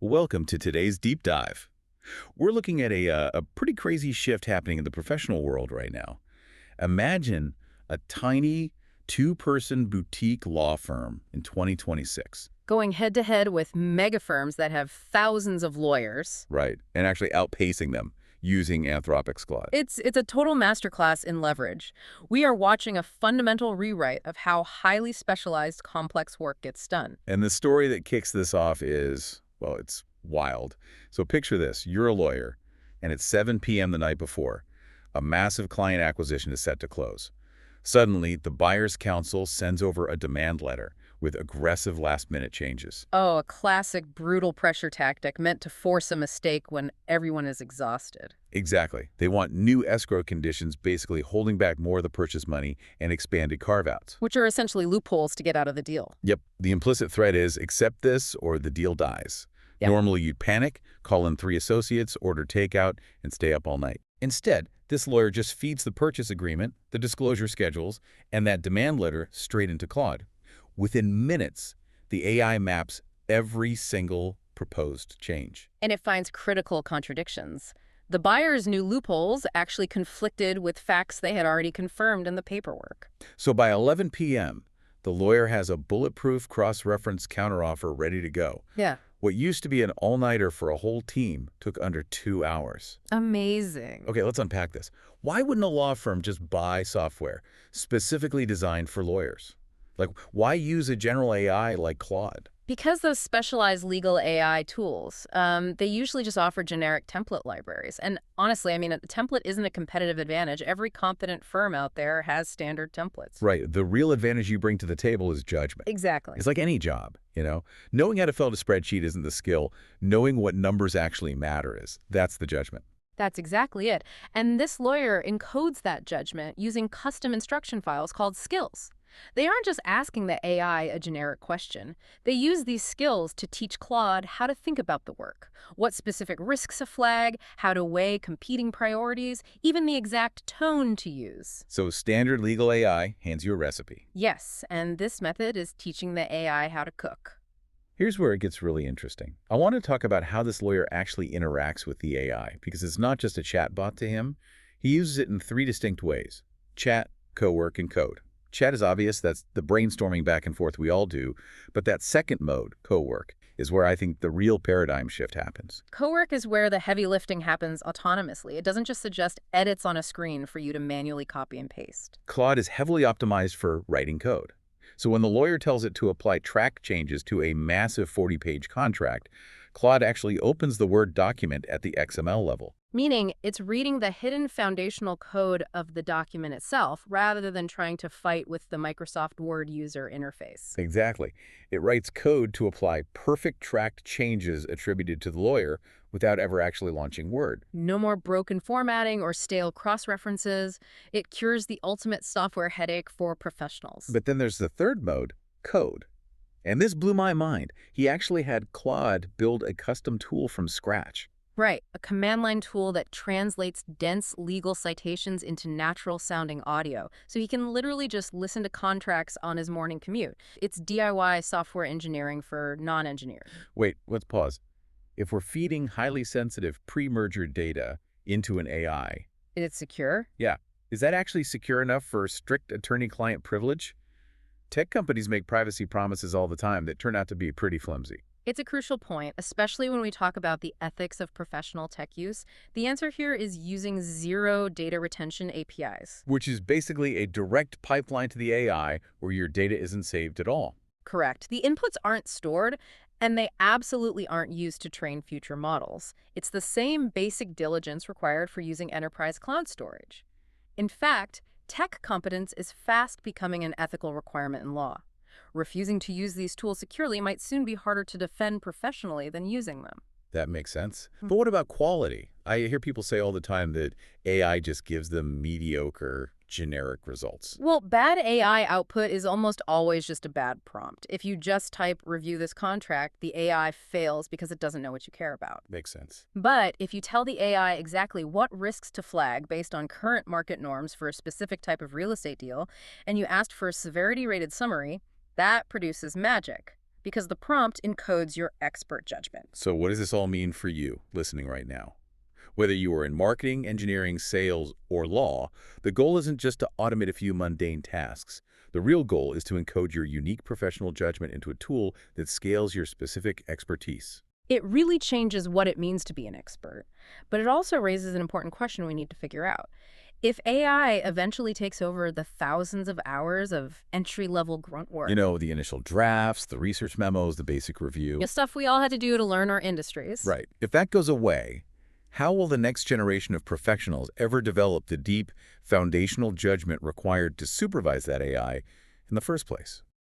Welcome to today's deep dive. We're looking at a pretty crazy shift happening in the professional world right now. Imagine a tiny two-person boutique law firm in 2026. Going head-to-head with mega firms that have thousands of lawyers. Right, and actually outpacing them using Anthropic's Claude. It's a total masterclass in leverage. We are watching a fundamental rewrite of how highly specialized, complex work gets done. And the story that kicks this off is, well, it's wild. So picture this. You're a lawyer, and it's 7 p.m. the night before. A massive client acquisition is set to close. Suddenly, the buyer's counsel sends over a demand letter with aggressive last-minute changes. Oh, a classic brutal pressure tactic meant to force a mistake when everyone is exhausted. Exactly. They want new escrow conditions, basically holding back more of the purchase money and expanded carve-outs. Which are essentially loopholes to get out of the deal. Yep. The implicit threat is accept this or the deal dies. Yep. Normally, you'd panic, call in 3 associates, order takeout, and stay up all night. Instead, this lawyer just feeds the purchase agreement, the disclosure schedules, and that demand letter straight into Claude. Within minutes, the AI maps every single proposed change. And it finds critical contradictions. The buyer's new loopholes actually conflicted with facts they had already confirmed in the paperwork. So by 11 p.m., the lawyer has a bulletproof cross-reference counteroffer ready to go. Yeah. What used to be an all-nighter for a whole team took under 2 hours. Amazing. Okay, let's unpack this. Why wouldn't a law firm just buy software specifically designed for lawyers? Like, why use a general AI like Claude? Because those specialized legal AI tools, they usually just offer generic template libraries. And honestly, I mean, a template isn't a competitive advantage. Every competent firm out there has standard templates. Right. The real advantage you bring to the table is judgment. Exactly. It's like any job, you know? Knowing how to fill out a spreadsheet isn't the skill. Knowing what numbers actually matter is. That's the judgment. That's exactly it. And this lawyer encodes that judgment using custom instruction files called skills. They aren't just asking the AI a generic question. They use these skills to teach Claude how to think about the work, what specific risks to flag, how to weigh competing priorities, even the exact tone to use. So standard legal AI hands you a recipe. Yes, and this method is teaching the AI how to cook. Here's where it gets really interesting. I want to talk about how this lawyer actually interacts with the AI, because it's not just a chatbot to him. He uses it in 3 distinct ways: chat, co-work, and code. Chat is obvious, that's the brainstorming back and forth we all do, but that second mode, co-work, is where I think the real paradigm shift happens. Co-work is where the heavy lifting happens autonomously. It doesn't just suggest edits on a screen for you to manually copy and paste. Claude is heavily optimized for writing code. So when the lawyer tells it to apply track changes to a massive 40-page contract, Claude actually opens the Word document at the XML level. Meaning it's reading the hidden foundational code of the document itself rather than trying to fight with the Microsoft Word user interface. Exactly. It writes code to apply perfect tracked changes attributed to the lawyer without ever actually launching Word. No more broken formatting or stale cross-references. It cures the ultimate software headache for professionals. But then there's the third mode, code. And this blew my mind. He actually had Claude build a custom tool from scratch. Right, a command line tool that translates dense legal citations into natural-sounding audio, so he can literally just listen to contracts on his morning commute. It's DIY software engineering for non-engineers. Wait, let's pause. If we're feeding highly sensitive pre-merger data into an AI, Is it secure? yeah, is that actually secure enough for strict attorney-client privilege? Tech companies make privacy promises all the time that turn out to be pretty flimsy. It's a crucial point, especially when we talk about the ethics of professional tech use. The answer here is using zero data retention APIs. Which is basically a direct pipeline to the AI where your data isn't saved at all. Correct. The inputs aren't stored, and they absolutely aren't used to train future models. It's the same basic diligence required for using enterprise cloud storage. In fact, tech competence is fast becoming an ethical requirement in law. Refusing to use these tools securely might soon be harder to defend professionally than using them. That makes sense. But what about quality? I hear people say all the time that AI just gives them mediocre, generic results. Well, bad AI output is almost always just a bad prompt. If you just type "review this contract," the AI fails because it doesn't know what you care about. Makes sense. But if you tell the AI exactly what risks to flag based on current market norms for a specific type of real estate deal, and you asked for a severity-rated summary, that produces magic. because the prompt encodes your expert judgment. So what does this all mean for you, listening right now? Whether you are in marketing, engineering, sales, or law, the goal isn't just to automate a few mundane tasks. The real goal is to encode your unique professional judgment into a tool that scales your specific expertise. It really changes what it means to be an expert, but it also raises an important question we need to figure out. If AI eventually takes over the thousands of hours of entry-level grunt work, The initial drafts, the research memos, the basic review. the stuff we all had to do to learn our industries. Right. If that goes away, how will the next generation of professionals ever develop the deep, foundational judgment required to supervise that AI in the first place?